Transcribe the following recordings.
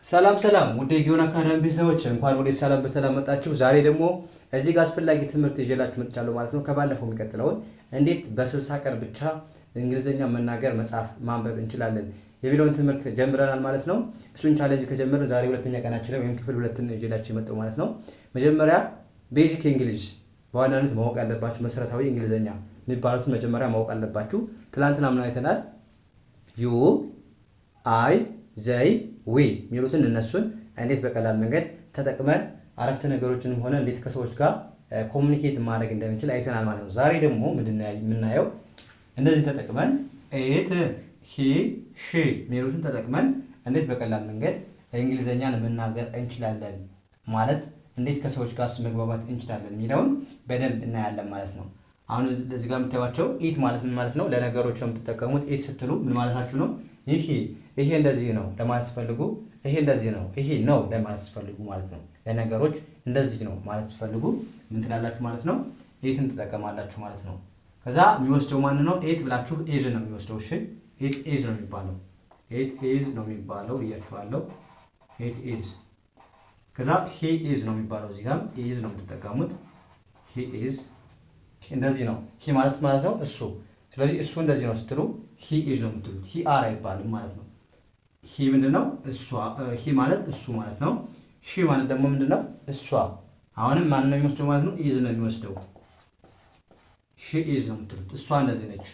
ሰላም ሰላም ውድ የጊዮን አካዳሚ ቤተሰቦች እንኳን ወደ ሰላም በሰላም መጣችሁ። ዛሬ ደግሞ እጅግ አስፈላጊ ትምህርት ይዤላችሁ መጥቻለሁ ማለት ነው። ከባለፈው የሚቀጥለውን እንዴት በ60 ቀን ብቻ እንግሊዝኛ መናገር፣ መጻፍ፣ ማንበብ እንችላለን የሚለውን ትምህርት ጀምረናል ማለት ነው። እሱን ቻሌንጅ ከጀመርን ዛሬ ሁለተኛ ቀናችን ወይም ክፍል ሁለትን ይዤላችሁ የመጣው ማለት ነው። መጀመሪያ ቤዚክ እንግሊዝ በዋናነት ማወቅ ያለባችሁ መሰረታዊ እንግሊዝኛ የሚባሉትን መጀመሪያ ማወቅ አለባችሁ። ትላንትና ምን አይተናል? ዩ አይ ዘይ ዊ የሚሉትን እነሱን እንዴት በቀላል መንገድ ተጠቅመን አረፍተ ነገሮችንም ሆነ እንዴት ከሰዎች ጋር ኮሚኒኬት ማድረግ እንደምንችል አይተናል ማለት ነው። ዛሬ ደግሞ ምንድነው የምናየው? እንደዚህ ተጠቅመን ኤት ሂ ሺ የሚሉትን ተጠቅመን እንዴት በቀላል መንገድ እንግሊዝኛን መናገር እንችላለን ማለት እንዴት ከሰዎች ጋር መግባባት እንችላለን የሚለውን በደንብ እናያለን ማለት ነው። አሁን እዚህ ጋር የምታዩቸው ኢት ማለት ምን ማለት ነው? ለነገሮች ነው የምትጠቀሙት። ኢት ስትሉ ምን ማለታችሁ ነው? ይሄ እንደዚህ ነው ለማለት ስትፈልጉ፣ ይሄ እንደዚህ ነው፣ ይሄ ነው ለማለት ስትፈልጉ ማለት ነው። ለነገሮች እንደዚህ ነው ማለት ስትፈልጉ ምን ትላላችሁ ማለት ነው? ኢትን ትጠቀማላችሁ ማለት ነው። ከዛ የሚወስደው ማን ነው? ኤት ብላችሁ ኤዝ ነው የሚወስደው። እሺ ኤት ኤዝ ነው የሚባለው። ኤት ኤዝ ነው የሚባለው ብያችኋለሁ። ኤት ኤዝ። ከዛ ሂ ኢዝ ነው የሚባለው። እዚህ ጋር ኢዝ ነው የምትጠቀሙት። ሂ ኢዝ እንደዚህ ነው። ሂ ማለት ነው እሱ። ስለዚህ እሱ እንደዚህ ነው ስትሉ ሂ ኢዝ ነው የምትሉት። ሂ አር አይባልም ማለት ነው። ሂ ምንድነው? እሷ። ሂ ማለት እሱ ማለት ነው። ሺ ማለት ደግሞ ምንድነው? እሷ። አሁንም ማን ነው የሚወስደው ማለት ነው? ኢዝ ነው የሚወስደው። ሺ ኢዝ ነው የምትሉት። እሷ እንደዚህ ነች፣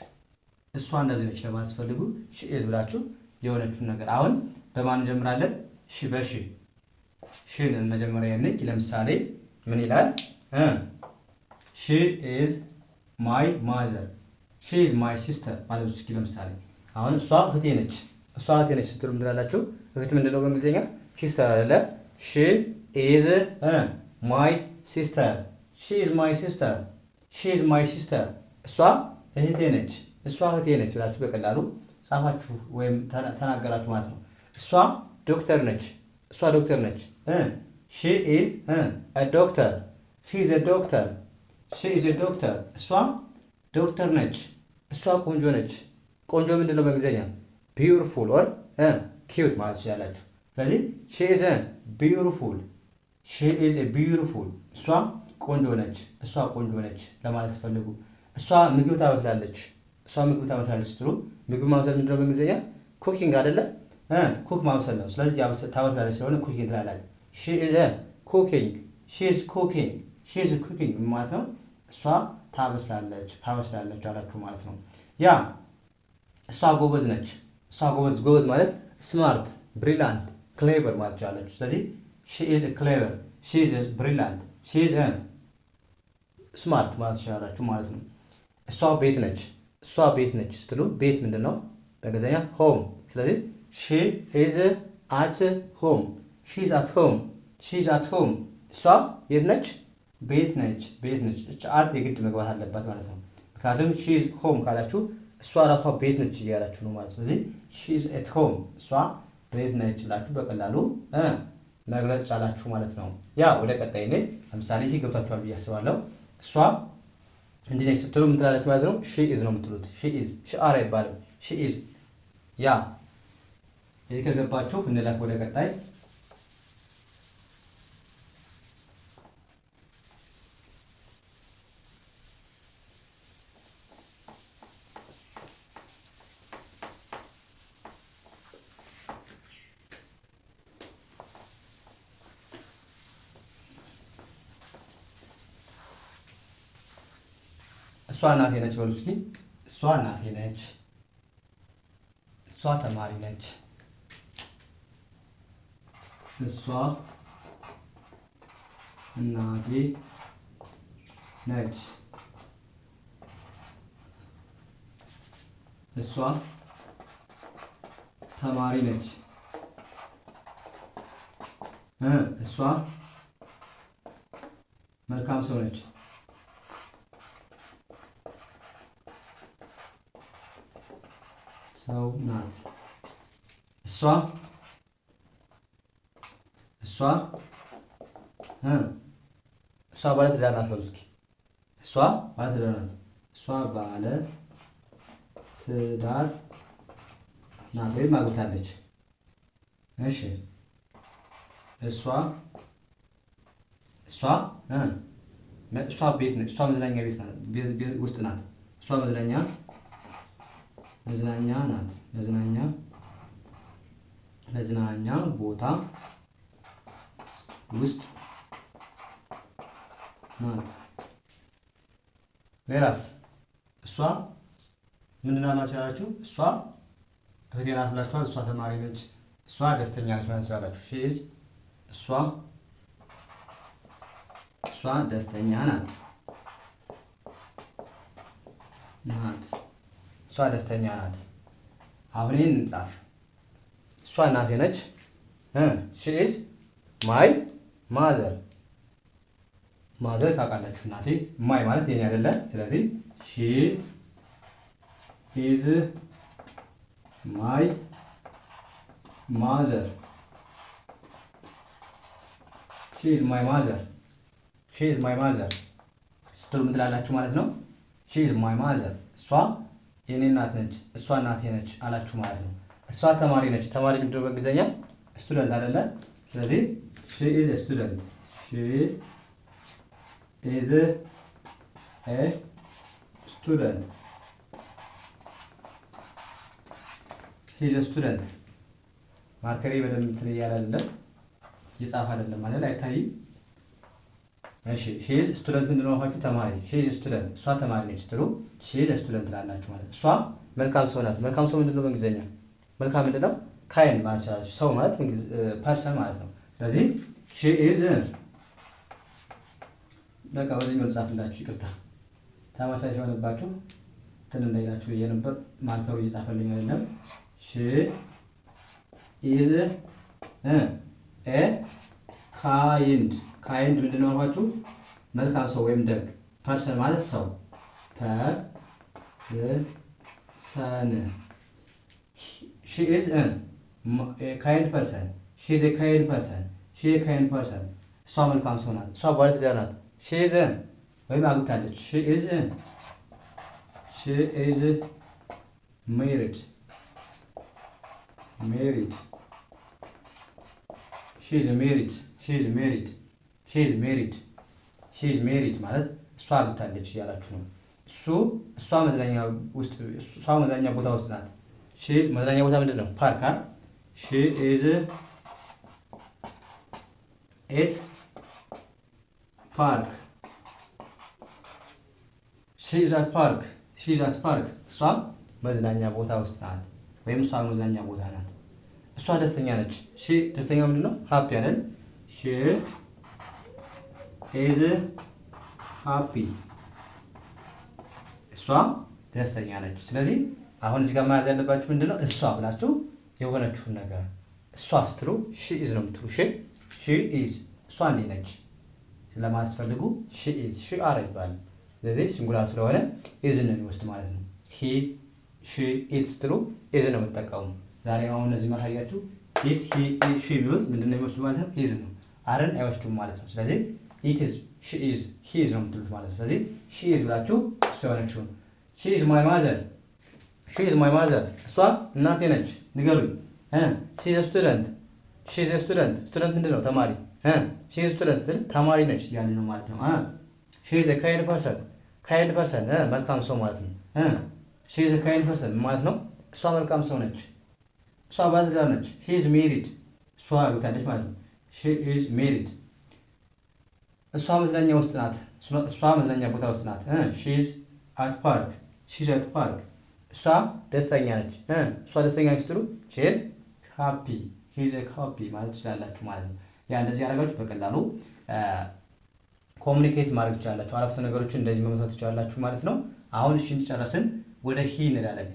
እሷ እንደዚህ ነች ለማለት ስትፈልጉ ሺ ኢዝ ብላችሁ የሆነችውን ነገር አሁን በማን እንጀምራለን? ሺ በሺ ሺን መጀመሪያ ያንክ ለምሳሌ ምን ይላል? ሺ ኢዝ ማይ ማዘር፣ ሺ ኢዝ ማይ ሲስተር ማለት ነው። እስኪ ለምሳሌ አሁን እሷ እህቴ ነች፣ እሷ እህቴ ነች ስትሉ ምን ትላላችሁ? እህት ምንድነው በእንግሊዝኛ? ሲስተር አይደለ? ሺ ኢዝ ማይ ሲስተር፣ ሺ ኢዝ ማይ ሲስተር፣ ሺ ኢዝ ማይ ሲስተር። እሷ እህቴ ነች፣ እሷ እህቴ ነች ብላችሁ በቀላሉ ጻፋችሁ ወይም ተናገራችሁ ማለት ነው። እሷ ዶክተር ነች፣ እሷ ዶክተር ነች። ሺ ኢዝ አ ዶክተር፣ ሺ ኢዝ አ ዶክተር፣ ሺ ኢዝ አ ዶክተር። እሷ ዶክተር ነች፣ እሷ ቆንጆ ነች። ቆንጆ ምንድነው በእንግሊዝኛ? ቢዩቲፉል ኦር ኪዩት ማለት ትችላላችሁ። ስለዚህ ሺ ኢዝ ቢዩቲፉል፣ ሺ ኢዝ ቢዩቲፉል። እሷ ቆንጆ ነች፣ እሷ ቆንጆ ነች ለማለት ስትፈልጉ። እሷ ምግብ ታበስላለች፣ እሷ ምግብ ታበስላለች ስትሉ ምግብ ማብሰል ምንድነው በእንግሊዝኛ? ኩኪንግ አይደለ? ኩክ ማብሰል ነው። ስለዚህ ታበስላለች ስለሆነ ኩኪንግ ትላለች። ሺ ኢዝ ኩኪንግ፣ ሺ ኢዝ ኩኪንግ፣ ሺ ኢዝ ኩኪንግ ማለት ነው። እሷ ታበስላለች አላችሁ ማለት ነው። ያ እሷ ጎበዝ ነች፣ እሷ ጎበዝ ማለት ስማርት፣ ብሪላንት፣ ክሌቨር ማለት ትችላላችሁ። ስለዚህ ሺ ኢዝ ክሌቨር፣ ሺ ኢዝ ብሪላንት፣ ሺ ኢዝ ስማርት ማለት ትችላላችሁ ማለት ነው። እሷ ቤት ነች፣ እሷ ቤት ነች ስትሉ ቤት ምንድን ነው በእንግሊዝኛ? ሆም። ስለዚህ ሺ ኢዝ አት ሆም፣ ሺ ኢዝ አት ሆም፣ ሺ ኢዝ አት ሆም። እሷ የት ነች? ቤት ነች፣ ቤት ነች። እች አት የግድ መግባት አለባት ማለት ነው። ምክንያቱም ሺ ኢዝ ሆም ካላችሁ እሷ ራሷ ቤት ነች እያላችሁ ነው ማለት ነው። ስለዚህ ሺ ኢዝ አት ሆም፣ እሷ ቤት ነች ብላችሁ በቀላሉ መግለጽ ቻላችሁ ማለት ነው። ያ ወደ ቀጣይ ላይ ለምሳሌ ይሄ ገብታችኋል ብዬ አስባለሁ። እሷ እንዲህ ነች ስትሉ ምን ትላለች ማለት ነው? ሺ ኢዝ ነው የምትሉት። ሺ ኢዝ፣ ሺ አር አይባልም። ሺ ኢዝ። ያ ይሄ ከገባችሁ እንለፍ ወደ ቀጣይ። እሷ እናቴ ነች በሉ እስኪ። እሷ እናቴ ነች፣ እሷ ተማሪ ነች፣ እሷ እናቴ ነች፣ እሷ ተማሪ ነች፣ እሷ መልካም ሰው ነች፣ ሰው ናት። እሷ ባለ ትዳር ናት በሉ እስኪ። እሷ ባለ ትዳር ናት፣ እሷ ባለ ትዳር ናት ወይም አግብታለች። እሺ እሷ እሷ እሷ ቤት ነች። እሷ መዝናኛ ቤት ናት፣ ውስጥ ናት። እሷ መዝናኛ ናት። መዝናኛ ቦታ ውስጥ ናት። ሌላስ እሷ ምንድን ናት ያላችሁ? እሷ እህቴ ናት ብላችኋል። እሷ ተማሪ ነች። እሷ ደስተኛ ነች ማለት ትችላላችሁ። እሷ ደስተኛ ናት። እሷ ደስተኛ ናት። አሁን ይህን እንጻፍ። እሷ እናቴ ነች። ሺ ኢዝ ማይ ማዘር። ማዘር ታውቃላችሁ፣ እናቴ። ማይ ማለት የኔ አይደለ? ስለዚህ ሺ ኢዝ ማይ ማዘር። ሺ ኢዝ ማይ ማዘር። ሺ ኢዝ ማይ ማዘር ስትሉ ምን ትላላችሁ ማለት ነው? ሺ ኢዝ ማይ ማዘር። እሷ የኔ እናት ነች፣ እሷ እናቴ ነች አላችሁ ማለት ነው። እሷ ተማሪ ነች። ተማሪ ምንድን ነው በእንግሊዝኛ? ስቱደንት አይደለ? ስለዚህ ሺ ኢዝ ኤ ስቱደንት። ሺ ኢዝ ኤ ስቱደንት። ሺ ኢዝ ኤ ስቱደንት። ማርከሬ በደንብ እንትን እያለ አይደለም፣ እየጻፈ አይደለም ማለት አይታይም። እሺ ሺ ኢዝ ስቱደንት ምንድን ነው አልኳችሁ? ተማሪ። ሺ ኢዝ ስቱደንት፣ እሷ ተማሪ ነች ስትሉ ሺ ኢዝ ስቱደንት ላላችሁ ማለት ነው። እሷ መልካም ሰው ናት። መልካም ሰው ምንድን ነው በእንግሊዝኛ? መልካም ምንድን ነው? ካይንድ ማለት ይችላል። ሰው ማለት ፐርሰን ማለት ነው። ስለዚህ ሺ ኢዝ በቃ በዚህ መልኩ ጻፍላችሁ። ይቅርታ ተመሳሳይ ሲሆንባችሁ እንትን እንዳይላችሁ ብዬ ነበር። ማርከሩ እየጻፈልኝ አይደለም። ሺ ኢዝ ኤ ካይንድ። ካይንድ ምንድን ነው አልኳችሁ? መልካም ሰው ወይም ደግ። ፐርሰን ማለት ሰው። ፐርሰን። ሺ ኢዝ ካይንድ ፐርሰን። ሺ ኢዝ ካይንድ ፐርሰን። ሺ ኢዝ ካይንድ ፐርሰን። እሷ መልካም ሰው ናት። እሷ ባለትዳር ናት። ሺ ኢዝ ወይም አግብታለች። ሺ ኢዝ ሜሪድ። ሺ ኢዝ ሜሪድ ማለት እሷ አግብታለች እያላችሁ ነው። እሷ መዝናኛ ቦታ ውስጥ ናት። መዝናኛ ቦታ ምንድን ነው? ፓርክ። ሺ ኢዝ ኤት ፓርክ። ሺ ኢዝ አት ፓርክ። እሷ መዝናኛ ቦታ ውስጥ ናት፣ ወይም እሷ መዝናኛ ቦታ ናት። እሷ ደስተኛ ነች። ሺ ደስተኛ ምንድን ነው? ሃፒ አይደል? ሺ ኢዝ ሃፒ። እሷ ደስተኛ ነች። ስለዚህ አሁን እዚህ ጋር መያዝ ያለባችሁ ምንድን ነው? እሷ ብላችሁ የሆነችውን ነገር እሷ ስትሉ ሺ ኢዝ ነው የምትሉ። ሺ ኢዝ እሷ እንዴት ነች ለማለት ስትፈልጉ ሺ ኢዝ። ሺ አር ይባላል። ስለዚህ ሲንጉላር ስለሆነ ኢዝን ነው የሚወስድ ማለት ነው። ሂ ሺ ኢት ስትሉ ኢዝን ነው የምትጠቀሙ። ዛሬ አሁን እነዚህ ማሳያችሁ ኢት ሂ ሺ የሚሉት ምንድን ነው የሚወስዱ ማለት ነው? ኢዝ ነው። አርን አይወስዱም ማለት ነው። ስለዚህ ኢት ኢዝ፣ ሺ ኢዝ፣ ሂ ኢዝ ነው የምትሉት ማለት ነው። ስለዚህ ሺ ኢዝ ብላችሁ እሷ የሆነችውን ሺ ኢዝ ማይ ማዘር። ሺ ኢዝ ማይ ማዘር እሷ እናቴ ነች። ንገሩኝ። ሺ ኢዝ ስቱደንት። ሺ ኢዝ ስቱደንት። ስቱደንት ምንድን ነው? ተማሪ። ሺ ኢዝ ስቱደንት ስትል ተማሪ ነች ያለ ነው ማለት ነው። ሺ ኢዝ ካይንድ ፐርሰን። ካይንድ ፐርሰን መልካም ሰው ማለት ነው። ሺ ኢዝ ካይንድ ፐርሰን ማለት ነው እሷ መልካም ሰው ነች። እሷ ባለትዳር ነች። ሺ ኢዝ ሜሪድ። እሷ አግብታለች ማለት ነው። ሺ ኢዝ ሜሪድ። እሷ መዝናኛ ውስጥ ናት። እሷ መዝናኛ ቦታ ውስጥ ናት። ሺ ኢዝ አት ፓርክ። ሺ ኢዝ አት ፓርክ። እሷ ደስተኛ ነች። እሷ ደስተኛ ነች ስትሉ ሺ ኢዝ ሃፒ። ሺ ኢዝ ሃፒ ማለት ትችላላችሁ ማለት ነው። ያ እንደዚህ ያደረጋችሁ በቀላሉ ኮሚኒኬት ማድረግ ትችላላችሁ። አረፍተ ነገሮችን እንደዚህ መመስረት ትችላላችሁ ማለት ነው። አሁን እሺን ጨረስን፣ ወደ ሂ እንላለን።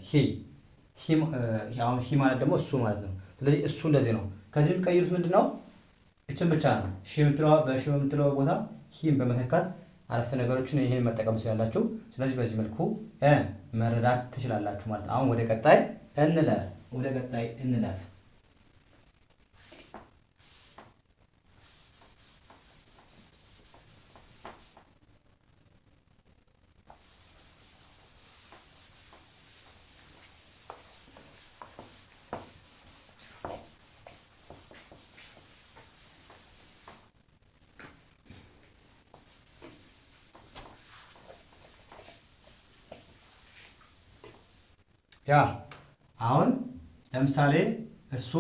አሁን ሂ ማለት ደግሞ እሱ ማለት ነው። ስለዚህ እሱ እንደዚህ ነው። ከዚህ የሚቀይሩት ምንድን ነው? እችን ብቻ ነው። በሺ በምትለው ቦታ ሂን በመተካት አረፍተ ነገሮችን ይህን መጠቀም ትችላላችሁ። ስለዚህ በዚህ መልኩ መረዳት ትችላላችሁ ማለት ነው። አሁን ወደ ቀጣይ እንለፍ። ያ አሁን ለምሳሌ እሱ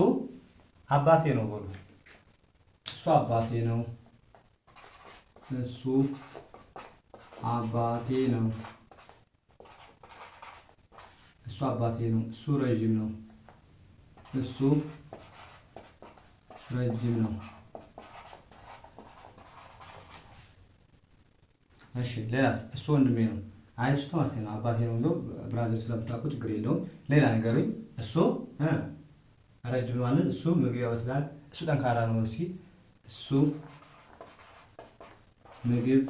አባቴ ነው በሉ። እሱ አባቴ ነው። እሱ አባቴ ነው። እሱ አባቴ ነው። እሱ ረጅም ነው። እሱ ረጅም ነው። እሺ ሌላስ? እሱ ወንድሜ ነው። አይ እሱ ተማሳይ ነው። አባቴ ነው እንደው ብራዘር ስለምታውቁ ችግር የለውም። ሌላ ነገሩኝ። እሱ ረጅም ነው። እሱ ምግብ ያበስላል። እሱ ጠንካራ ነው። እስኪ እሱ ምግብ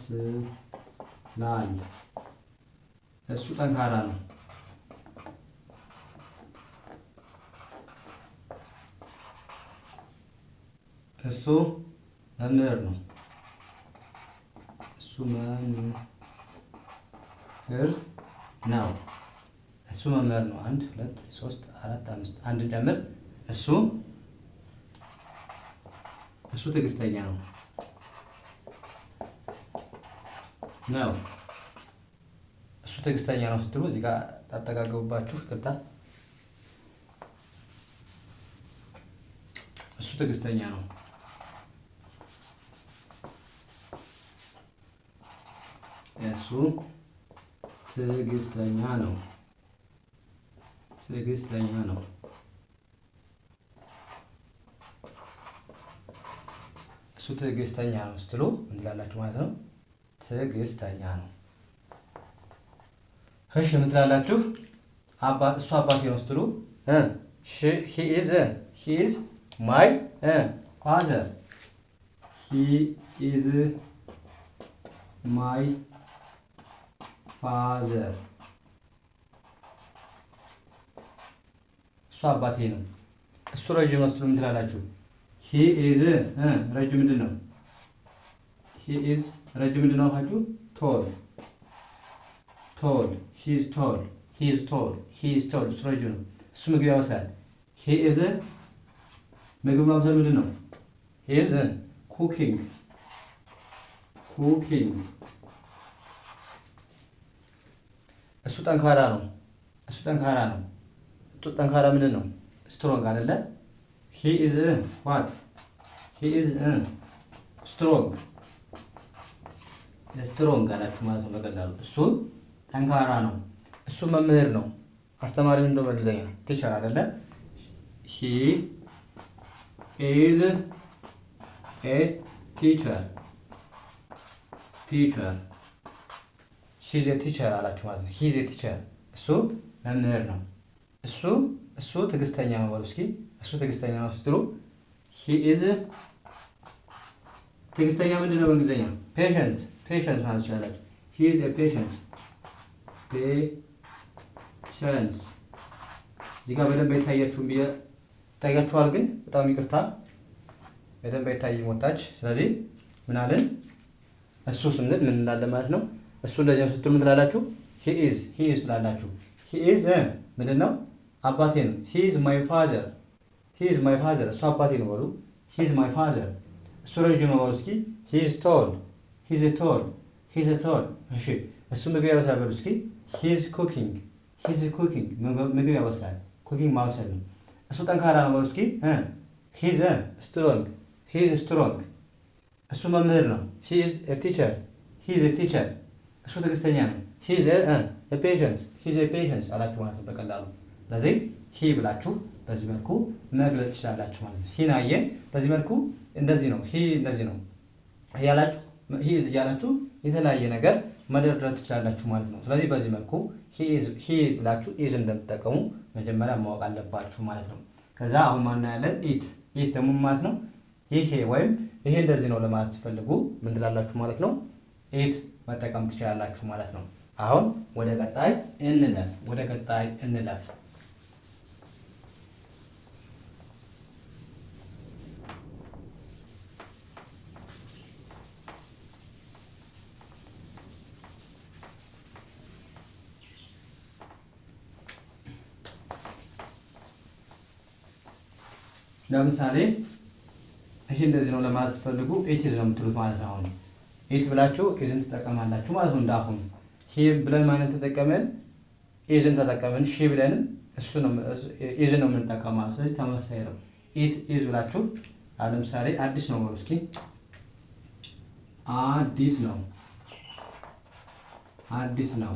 ያበስላል። እሱ ጠንካራ ነው። እሱ መምህር ነው። እሱ መምህር ነው። እሱ መምህር ነው። 1 2 3 4 5 አንድ ጨምር። እሱ ትዕግስተኛ ነው። እሱ ትዕግስተኛ ነው ስትሉ እዚህ ጋር ታጠጋገቡባችሁ ይቅርታ። እሱ ትዕግስተኛ ነው። እሱ ትዕግስተኛ ነው። ትዕግስተኛ ነው። እሱ ትዕግስተኛ ነው ስትሉ ምን ትላላችሁ ማለት ነው? ትዕግስተኛ ነው። እሺ ምን ትላላችሁ? እሱ አባቴ ነው ስትሉ he is my father. He is my father. እሱ አባቴ ነው። እሱ ረጅም ነው ስትሉ ምን ትላላችሁ? he is ረጅም ምንድን ነው? he is ረጅም ምንድን ነው አልኳችሁ? tall. he is tall. እሱ ረጅም ነው። እሱ ምግብ ያበስላል። he is ምግብ ማብሰል ምንድን ነው? he is cooking. እሱ ጠንካራ ነው። ጠንካራ ምንድን ነው? ስትሮንግ አይደለ? he is what? he is strong አላችሁ ማለት ነው በቀላሉ። እሱ ጠንካራ ነው። እሱ መምህር ነው። አስተማሪ ምንድን ነው? በእንግሊዝኛ ቲቸር አይደለ? he is a teacher. she is a teacher አላችሁ ማለት ነው። he is a teacher እሱ መምህር ነው። እሱ ትዕግስተኛ ነው በሉ እስኪ። እሱ ትዕግስተኛ ነው ስትሉ he is ትዕግስተኛ ምንድን ነው በእንግሊዝኛ? patience ማለት ትችላላችሁ። he is a patience እዚህ ጋር በደንብ አይታያችሁም ብዬ ይታያችኋል፣ ግን በጣም ይቅርታ በደንብ አይታይም ወጣች። ስለዚህ ምን አለን? እሱ ስንል ምን እንላለን ማለት ነው? እሱ እንደዚህ ስትሉ ምን ትላላችሁ? he is ትላላችሁ። he is ምንድን ነው? አባቴ ነው። he is my father እሱ አባቴ ነው በሉ። he is my father እሱ ረጅም ነው በሉ እስኪ። he is tall እሺ እሱ ምግብ ያበስላል በሉ እስኪ። he is cooking ምግብ ያበስላል። ኩኪንግ ማብሰል ነው። እሱ ጠንካራ ነው በሉ እስኪ። he is strong እሱ መምህር ነው። he is a teacher እሱ ትዕግስተኛ ነው። he is a patience አላችሁ ማለት ነው በቀላሉ። ስለዚህ ሂ ብላችሁ በዚህ መልኩ መግለጽ ትችላላችሁ ማለት ነው። ሂን አየን በዚህ መልኩ እንደዚህ ነው። ሂ እንደዚህ ነው እያላችሁ ሂ ኢዝ እያላችሁ የተለያየ ነገር መደርደር ትችላላችሁ ማለት ነው። ስለዚህ በዚህ መልኩ ሂ ብላችሁ ኢዝ እንደምትጠቀሙ መጀመሪያ ማወቅ አለባችሁ ማለት ነው። ከዛ አሁን ማን ያለን ኢት ደግሞ ማለት ነው ይሄ ወይም ይሄ እንደዚህ ነው ለማለት ሲፈልጉ ምን ትላላችሁ ማለት ነው? ኢት መጠቀም ትችላላችሁ ማለት ነው። አሁን ወደ ቀጣይ እንለፍ። ለምሳሌ ይሄ እንደዚህ ነው ለማለት ስትፈልጉ ኢት ኢዝ ነው የምትሉት ማለት ነው። አሁን ኢት ብላችሁ ኢዝን ትጠቀማላችሁ ማለት ነው። እንዳሁን ሂ ሂ ብለን ማንን ተጠቀምን? ኢዝን ተጠቀምን። ሺ ብለንም እሱ ነው ኢዝን ነው የምንጠቀመው። ስለዚህ ተመሳሳይ ነው። ኢት ኢዝ ብላችሁ ለምሳሌ አዲስ ነው በሉ እስኪ። አዲስ ነው፣ አዲስ ነው።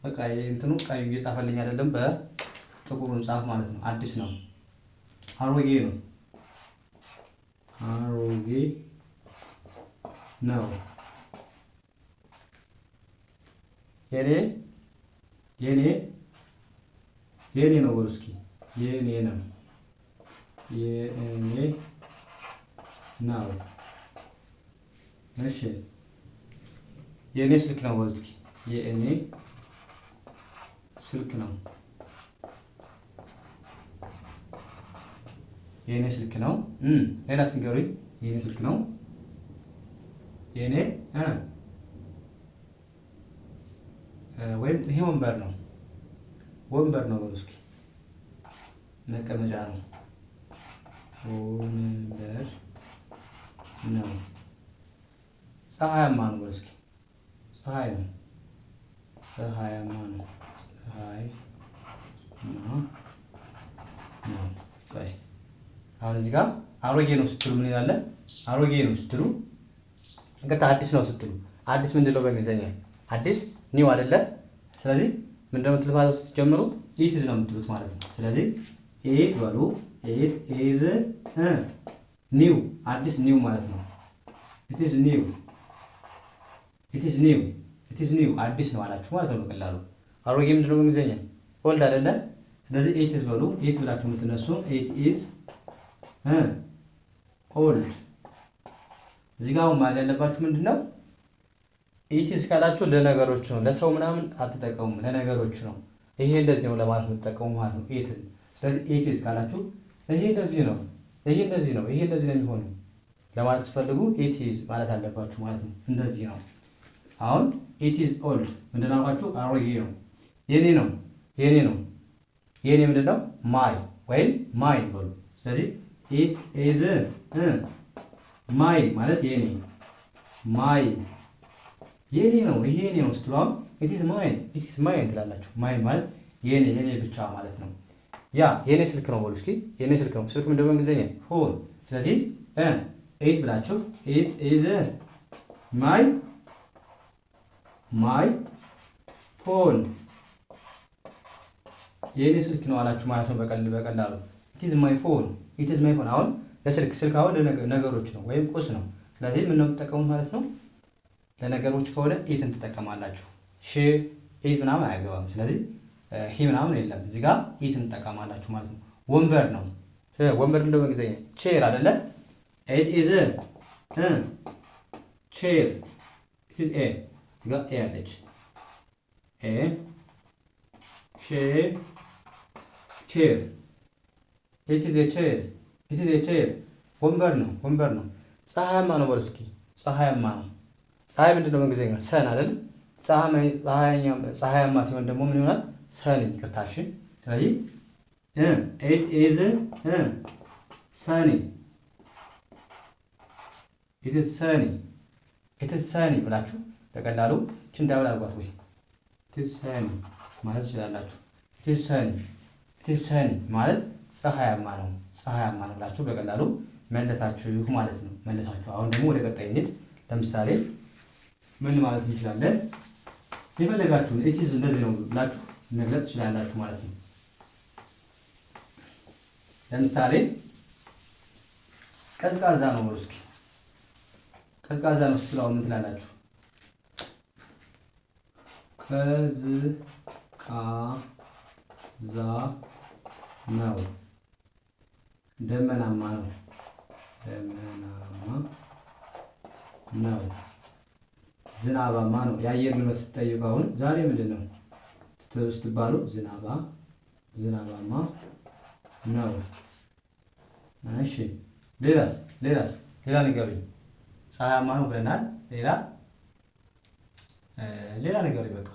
በቃ እንትኑ ቀዩ እየጻፈልኝ አይደለም፣ በጥቁሩ ጻፍ ማለት ነው። አዲስ ነው። አሮጌ ነው፣ አሮጌ ነው። የኔ የኔ የኔ ነው በሉ እስኪ። የኔ ነው፣ የኔ ነው። እሺ የኔ ስልክ ነው በሉ እስኪ። የኔ ስልክ ነው፣ የኔ ስልክ ነው። ሌላ ስንገሩኝ። የኔ ስልክ ነው፣ የኔ ወይም ይሄ ወንበር ነው፣ ወንበር ነው በሉ እስኪ። መቀመጫ ነው፣ ወንበር ነው። ፀሐያማ ነው በሉ እስኪ። ፀሐይ ነው፣ ፀሐያማ ነው፣ ፀሐይማ ነው። ቆይ አሁን እዚህ ጋር አሮጌ ነው ስትሉ ምን ይላል? አሮጌ ነው ስትሉ እንግዲህ አዲስ ነው ስትሉ አዲስ ምንድን ነው በእንግሊዝኛ? አዲስ ኒው አይደለ? ስለዚህ ምንድን ነው የምትሉት ማለት ስትጀምሩ ኢት ኢዝ ነው የምትሉት ማለት ነው። ስለዚህ ኢት በሉ። ኢት ኢዝ ኒው፣ አዲስ ኒው ማለት ነው። ኢት ኢዝ ኒው፣ ኢት ኢዝ ኒው፣ ኢት ኢዝ ኒው አዲስ ነው አላችሁ ማለት ነው በቀላሉ። አሮጌ ምንድን ነው በእንግሊዝኛ? ኦልድ አይደለ? ስለዚህ ኢት ኢዝ በሉ። ኢት ብላችሁ የምትነሱ ኢት ኢዝ ኦልድ። እዚህ ጋር አሁን ማለት ያለባችሁ ምንድን ነው? ኢት ኢዝ ካላችሁ ለነገሮች ነው፣ ለሰው ምናምን አትጠቀሙም፣ ለነገሮች ነው። ይሄ እንደዚህ ነው ለማለት የምትጠቀሙ ማለት ነው ኢትን። ስለዚህ ኢት ኢዝ ካላችሁ ይሄ እንደዚህ ነው፣ ይሄ እንደዚህ ነው፣ ይሄ እንደዚህ ነው የሚሆነው ለማለት ስትፈልጉ ኢት ኢዝ ማለት አለባችሁ ማለት ነው። እንደዚህ ነው። አሁን ኢት ኢዝ ኦልድ ምንድን ነው አልኳችሁ? አሮጌ ነው። የኔ ነው፣ የኔ ነው። የኔ ምንድን ነው? ማይ ወይም ማይን በሉ። ስለዚህ ኢት ኢዝ ማይ ማለት የኔ፣ ማይ የኔ ነው፣ ይሄ የኔ ነው ስትሉ አሁን ኢት ኢዝ ማይን፣ ኢት ኢዝ ማይን ትላላችሁ። ማይን ማለት የኔ፣ የኔ ብቻ ማለት ነው። ያ የኔ ስልክ ነው በሉ እስኪ። የኔ ስልክ ነው። ስልክ ምንድን ነው በእንግሊዝኛ? ፎን። ስለዚህ ኢት ብላችሁ ኢት ኢዝ ማይ ፎን፣ የኔ ስልክ ነው አላችሁ ማለት ነው በቀላሉ። ኢት ኢዝ ማይ ፎን፣ ኢት ኢዝ ማይ ፎን። አሁን ለስልክ ስልክ አሁን ለነገሮች ነው ወይም ቁስ ነው። ስለዚህ ምን ነው የምትጠቀሙት ማለት ነው? ለነገሮች ከሆነ ኢትን ትጠቀማላችሁ። ሺ ኢት ምናምን አያገባም። ስለዚህ ሂ ምናምን የለም። እዚህ ጋር ኢትን ትጠቀማላችሁ ማለት ነው። ወንበር ነው። ወንበር እንደው በእንግሊዝኛ ቼር አይደለ? ኢት ኢዝ ቼር። ኢት ኢዝ ኤ እዚህ ጋር ኤ አለች። ኤ ቼር፣ ኢት ኢዝ ኤ ቼር፣ ኢት ኢዝ ኤ ቼር። ወንበር ነው፣ ወንበር ነው። ፀሐያማ ነው በሉ እስኪ። ፀሐያማ ነው። ፀሐይ ምንድን ነው በእንግሊዝኛ? ሰን አይደል? ፀሐያማ ሲሆን ደግሞ ምን ይሆናል? ሰን። ይቅርታሽ። ስለዚህ ኢት ኢዝ ሰኒ፣ ኢት ኢዝ ሰኒ፣ ኢት ኢዝ ሰኒ ብላችሁ በቀላሉ እችን ዳብል አድርጓት ወይ ኢት ኢዝ ሰኒ ማለት ትችላላችሁ። ኢት ኢዝ ሰኒ፣ ኢት ኢዝ ሰኒ ማለት ፀሐያማ ነው፣ ፀሐያማ ነው ብላችሁ በቀላሉ መለሳችሁ ማለት ነው። መለሳችሁ። አሁን ደግሞ ወደ ቀጣይ እንሂድ። ለምሳሌ ምን ማለት እንችላለን? የፈለጋችሁን ኢት ኢዝ እንደዚህ ነው ብላችሁ መግለጽ ትችላላችሁ ማለት ነው። ለምሳሌ ቀዝቃዛ ነው በሉ እስኪ። ቀዝቃዛ ነው ስትሉ አሁን ምን ትላላችሁ? ቀዝቃዛ ነው። ደመናማ ነው፣ ደመናማ ነው። ዝናባማ ነው። የአየር ንብረት ስትጠይቁ አሁን ዛሬ ምንድን ነው ስትባሉ ዝናባማ ነው። እሺ ሌላ ንገሩኝ። ፀሐያማ ነው ብለናል። ሌላ ንገሩኝ። በቃ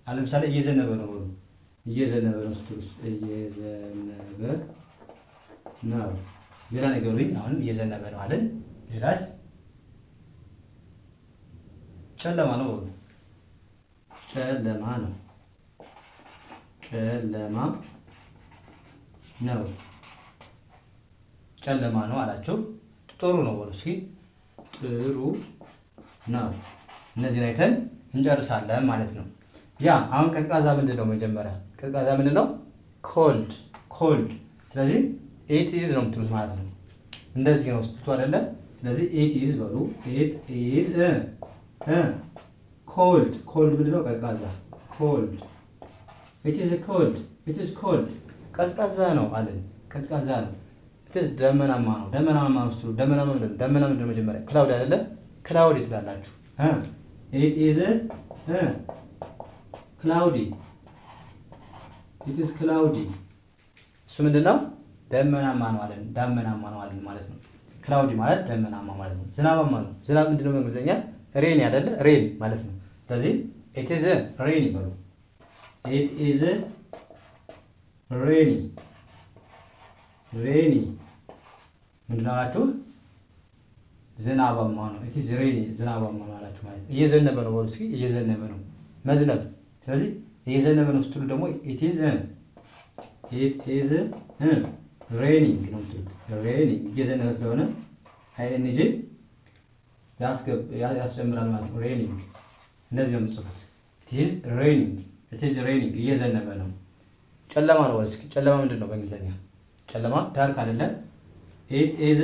ለምሳሌ እየዘነበ ነው በሉ። እየዘነበ ነው ስትሉስ እየዘነበ ነው። ሌላ ንገሩኝ። አሁን እየዘነበ ነው አለን። ሌላስ ጨለማ ነው በሉ። ጨለማ ነው። ጨለማ ነው። ጨለማ ነው አላችሁ። ጥሩ ነው በሉ እስኪ። ጥሩ ነው። እነዚህን አይተን እንጨርሳለን ማለት ነው። ያ አሁን ቀዝቃዛ ምንድን ነው? መጀመሪያ ቀዝቃዛ ምንድን ነው? ኮልድ ኮልድ። ስለዚህ ኢት ኢዝ ነው የምትሉት ማለት ነው። እንደዚህ ነው ስትሉ አይደለ? ስለዚህ ኢት ኢዝ በሉ። ኢት ኢዝ ኮልድ ኮልድ ምንድን ነው? ቀዝቃዛ ኮልድ። ኢት ኢዝ ኮልድ ኢት ኢዝ ኮልድ ቀዝቃዛ ነው አለን። ቀዝቃዛ ነው። ኢት ኢዝ ደመናማ ነው። ደመናማ ነው ስትሉ ደመናማ ምንድን ነው? ደመና ምንድን ነው? መጀመሪያ ክላውድ አይደለ? ክላውድ ትላላችሁ። ኢት ኢዝ ክላውዲ ኢት ኢዝ ክላውዲ። እሱ ምንድን ነው? ደመናማ ነው አለን። ደመናማ ነው አለን ማለት ነው። ክላውዲ ማለት ደመናማ ማለት ነው። ዝናባማ ነው። ዝናብ ምንድን ነው? በእንግሊዝኛ ሬን አይደለ? ሬን ማለት ነው። ስለዚህ ኢት ኢዝ ሬኒ በሉ። ኢት ኢዝ ሬኒ ሬኒ ምንድን ነው አላችሁ? ዝናባማ ነው። ኢት ኢዝ ሬኒ ዝናባማ ነው አላችሁ ማለት ነው። እየዘነበ ነው በሉ እስኪ። እየዘነበ ነው መዝነብ። ስለዚህ እየዘነበ ነው ስትሉ ደግሞ ኢት ኢዝ ሬኒንግ ነው የምትሉት። ሬኒንግ እየዘነበ ስለሆነ አይኤንጂ ያስጨምራል ማለት ነው። ሬኒንግ እንደዚህ ነው የምትጽፉት። ኢት ኢዝ ሬኒንግ ኢት ኢዝ ሬኒንግ እየዘነበ ነው። ጨለማ ነው ወይስ? ጨለማ ምንድን ነው በእንግሊዝኛ? ጨለማ ዳርክ አይደለ? ኢት ኢዝ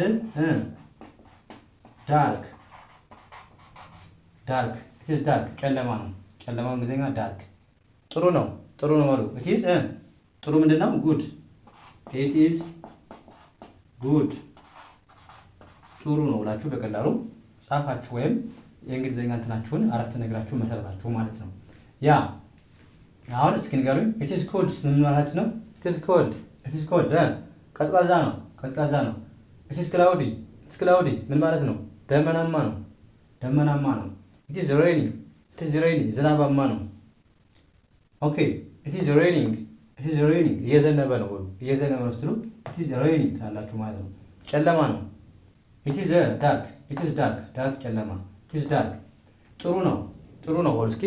ዳርክ ዳርክ ኢት ኢዝ ዳርክ ጨለማ ነው። ጨለማ በእንግሊዝኛ ዳርክ። ጥሩ ነው ጥሩ ነው በሉ። ኢት ኢዝ ጥሩ ምንድን ነው? ጉድ ኢት ኢዝ ጉድ ጥሩ ነው ብላችሁ በቀላሉ ጻፋችሁ፣ ወይም የእንግሊዝኛ እንትናችሁን አረፍተ ነገራችሁን መሰረታችሁ ማለት ነው። ያ አሁን እስኪ ንገሩኝ። ኢት ኢዝ ኮልድ ምን ማለት ነው? ኢት ኢዝ ኮልድ ኢት ኢዝ ኮልድ ቀዝቃዛ ነው ቀዝቃዛ ነው። ኢት ኢዝ ክላውዲ ኢት ኢዝ ክላውዲ ምን ማለት ነው? ደመናማ ነው ደመናማ ነው። ኢት ኢዝ ሬኒ ኢት ኢዝ ሬኒ ዝናባማ ነው። ኦኬ ኢት ኢዝ ሬኒንግ ኢት ኢዝ ሬኒንግ እየዘነበ ነው በሉ። እየዘነበ ነው ስትሉ ኢት ኢዝ ሬኒንግ ትላላችሁ ማለት ነው። ጨለማ ነው። ኢት ኢዝ ዳርክ ኢት ኢዝ ዳርክ ዳርክ ጨለማ። ኢት ኢዝ ዳርክ ጥሩ ነው ጥሩ ነው በሉ እስኪ።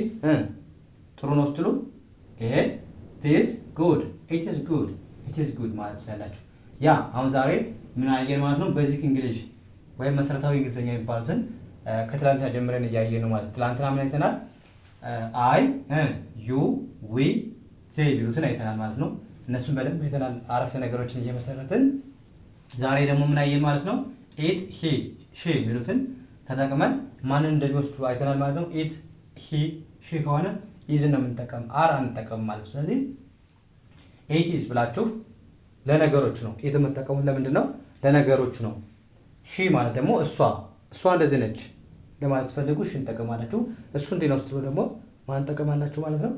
ጥሩ ነው ስትሉ ይሄ ኢት ኢዝ ጉድ ኢት ኢዝ ጉድ ኢት ኢዝ ጉድ ማለት ትችላላችሁ። ያ አሁን ዛሬ ምን አየን ማለት ነው? ቤዚክ እንግሊሽ ወይም መሰረታዊ እንግሊዝኛ የሚባሉትን ከትላንትና ጀምረን እያየን ነው ማለት ነው። ትላንትና ምን አይተናል? አይ ዩ ዊ ዜ ቢሉትን አይተናል ማለት ነው። እነሱን በደንብ አይተናል፣ አረፍተ ነገሮችን እየመሰረትን። ዛሬ ደግሞ ምን አየን ማለት ነው? ኢት ሂ ሺ ቢሉትን ተጠቅመን ማንን እንደሚወስዱ አይተናል ማለት ነው። ኢት ሂ ሺ ከሆነ ኢዝ ነው የምንጠቀም፣ አር አንጠቀም ማለት ነው። ስለዚህ ኢት ኢዝ ብላችሁ ለነገሮች ነው ኢት የምትጠቀሙት። ለምንድን ነው? ለነገሮች ነው። ሺ ማለት ደግሞ እሷ እሷ እንደዚህ ነች ለማለት ስትፈልጉ ሺ እንጠቀማላችሁ። እሱ እንዲህ ነው ስትሉ ደግሞ ማን እንጠቀማላችሁ ማለት ነው?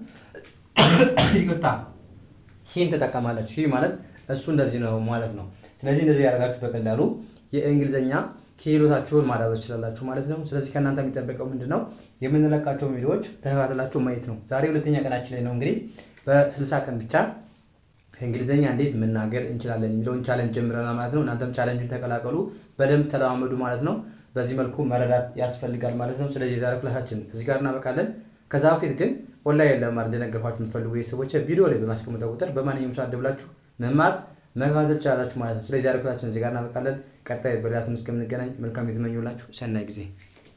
ይቅርታ ሂን ትጠቀማላችሁ። ሂ ማለት እሱ እንደዚህ ነው ማለት ነው። ስለዚህ እንደዚህ ያደርጋችሁ በቀላሉ የእንግሊዝኛ ክህሎታችሁን ማዳበር ትችላላችሁ ማለት ነው። ስለዚህ ከእናንተ የሚጠበቀው ምንድን ነው? የምንለቃቸው ቪዲዮዎች ተከታተላችሁ ማየት ነው። ዛሬ ሁለተኛ ቀናችን ላይ ነው። እንግዲህ በ60 ቀን ብቻ እንግሊዝኛ እንዴት መናገር እንችላለን የሚለውን ቻሌንጅ ጀምረናል ማለት ነው። እናንተም ቻሌንጁን ተቀላቀሉ፣ በደንብ ተለማመዱ ማለት ነው። በዚህ መልኩ መረዳት ያስፈልጋል ማለት ነው። ስለዚህ የዛሬ ክላሳችን እዚህ ጋር እናበቃለን። ከዛ በፊት ግን ኦንላይን ለመማር እንደነገርኳችሁ የምትፈልጉ ቤተሰቦች ቪዲዮ ላይ በማስቀመጠው ቁጥር በማንኛውም ሰዓት ደውላችሁ መማር መከታተል ትችላላችሁ ማለት ነው። ስለዚህ የዛሬ ክላሳችን እዚህ ጋር እናበቃለን። ቀጣይ በሌላ ትምህርት እስከምንገናኝ መልካም ጊዜ ተመኘሁላችሁ። ሰናይ ጊዜ